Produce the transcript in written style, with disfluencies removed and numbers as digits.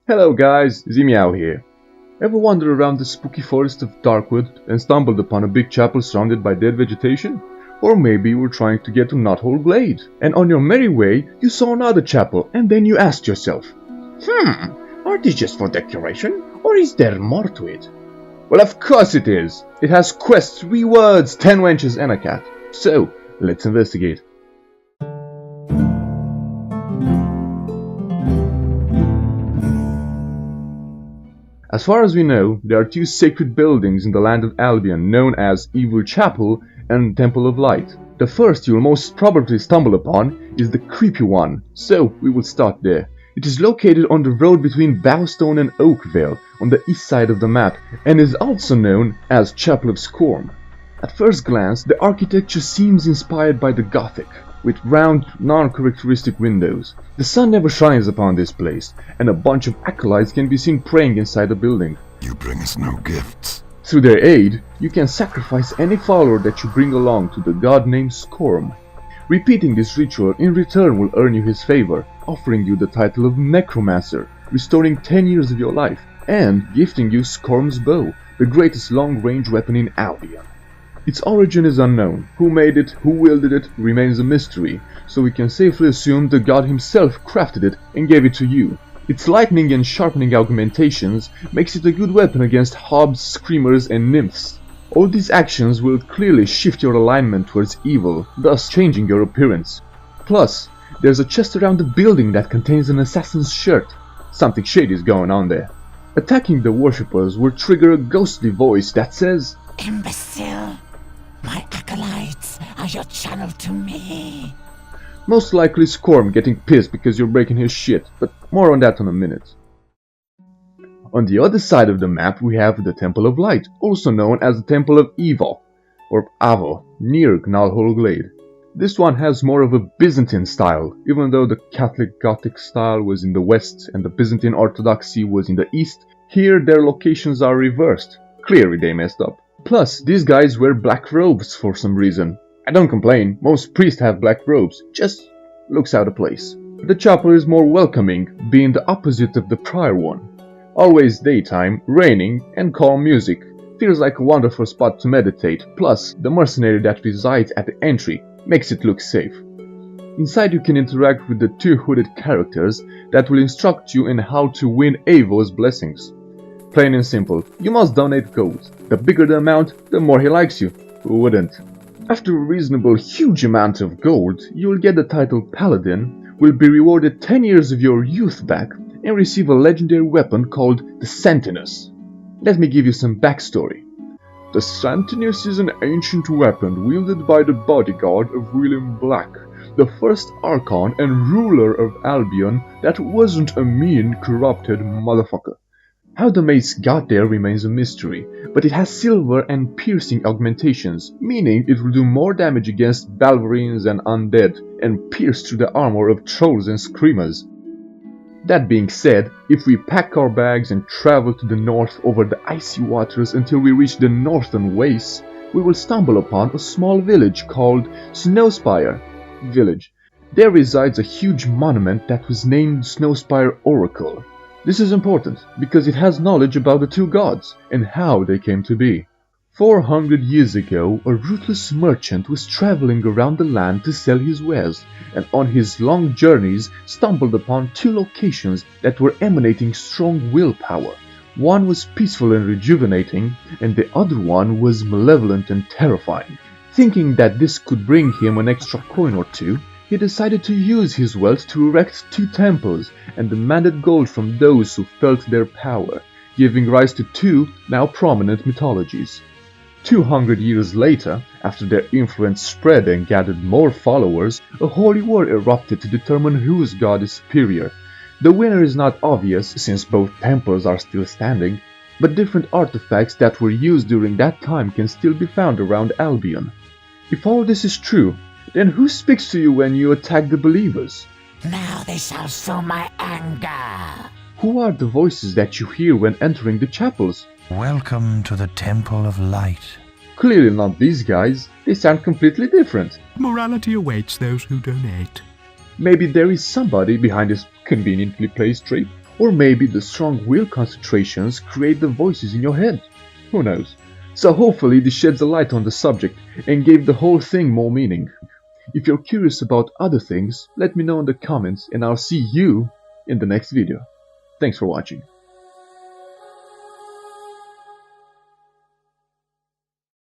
Hello guys, Zimiau here. Ever wandered around the spooky forest of Darkwood and stumbled upon a big chapel surrounded by dead vegetation? Or maybe you were trying to get to Knothole Glade, and on your merry way you saw another chapel and then you asked yourself, are these just for decoration, or is there more to it? Well, of course it is! It has quests, rewards, 10 wenches and a cat. So, let's investigate. As far as we know, there are two sacred buildings in the land of Albion known as Evil Chapel and Temple of Light. The first you will most probably stumble upon is the creepy one, so we will start there. It is located on the road between Bowstone and Oakvale on the east side of the map and is also known as Chapel of Skorm. At first glance, the architecture seems inspired by the Gothic, with round, non-characteristic windows. The sun never shines upon this place, and a bunch of acolytes can be seen praying inside the building. You bring us no gifts. Through their aid, you can sacrifice any follower that you bring along to the god named Skorm. Repeating this ritual in return will earn you his favor, offering you the title of Necromancer, restoring 10 years of your life, and gifting you Skorm's bow, the greatest long-range weapon in Albion. Its origin is unknown. Who made it, who wielded it, remains a mystery, so we can safely assume the god himself crafted it and gave it to you. Its lightning and sharpening augmentations makes it a good weapon against hobs, screamers and nymphs. All these actions will clearly shift your alignment towards evil, thus changing your appearance. Plus, there's a chest around the building that contains an assassin's shirt. Something shady is going on there. Attacking the worshippers will trigger a ghostly voice that says, "Imbecile! My acolytes are your channel to me." Most likely Skorm getting pissed because you're breaking his shit, but more on that in a minute. On the other side of the map we have the Temple of Light, also known as the Temple of Evil, or Avo, near Knothole Glade. This one has more of a Byzantine style, even though the Catholic Gothic style was in the west and the Byzantine Orthodoxy was in the east. Here their locations are reversed. Clearly they messed up. Plus, these guys wear black robes for some reason. I don't complain, most priests have black robes, just looks out of place. The chapel is more welcoming, being the opposite of the prior one. Always daytime, raining, and calm music. Feels like a wonderful spot to meditate, plus the mercenary that resides at the entry makes it look safe. Inside you can interact with the two hooded characters that will instruct you in how to win Avo's blessings. Plain and simple, you must donate gold. The bigger the amount, the more he likes you. Who wouldn't? After a reasonable huge amount of gold, you will get the title Paladin, will be rewarded 10 years of your youth back, and receive a legendary weapon called the Sentinus. Let me give you some backstory. The Sentinus is an ancient weapon wielded by the bodyguard of William Black, the first Archon and ruler of Albion that wasn't a mean, corrupted motherfucker. How the mace got there remains a mystery, but it has silver and piercing augmentations, meaning it will do more damage against Balverines and undead, and pierce through the armor of trolls and screamers. That being said, if we pack our bags and travel to the north over the icy waters until we reach the northern wastes, we will stumble upon a small village called Snowspire Village. There resides a huge monument that was named Snowspire Oracle. This is important because it has knowledge about the two gods and how they came to be. 400 years ago, a ruthless merchant was traveling around the land to sell his wares, and on his long journeys stumbled upon two locations that were emanating strong willpower. One was peaceful and rejuvenating, and the other one was malevolent and terrifying. Thinking that this could bring him an extra coin or two, he decided to use his wealth to erect two temples and demanded gold from those who felt their power, giving rise to two now prominent mythologies. 200 years later, after their influence spread and gathered more followers, a holy war erupted to determine whose god is superior. The winner is not obvious since both temples are still standing, but different artifacts that were used during that time can still be found around Albion. If all this is true, then who speaks to you when you attack the believers? Now they shall show my anger. Who are the voices that you hear when entering the chapels? Welcome to the Temple of Light. Clearly not these guys, they sound completely different. Morality awaits those who donate. Maybe there is somebody behind this conveniently placed trip? Or maybe the strong will concentrations create the voices in your head. Who knows? So hopefully this sheds a light on the subject and gave the whole thing more meaning. If you're curious about other things, let me know in the comments and I'll see you in the next video. Thanks for watching.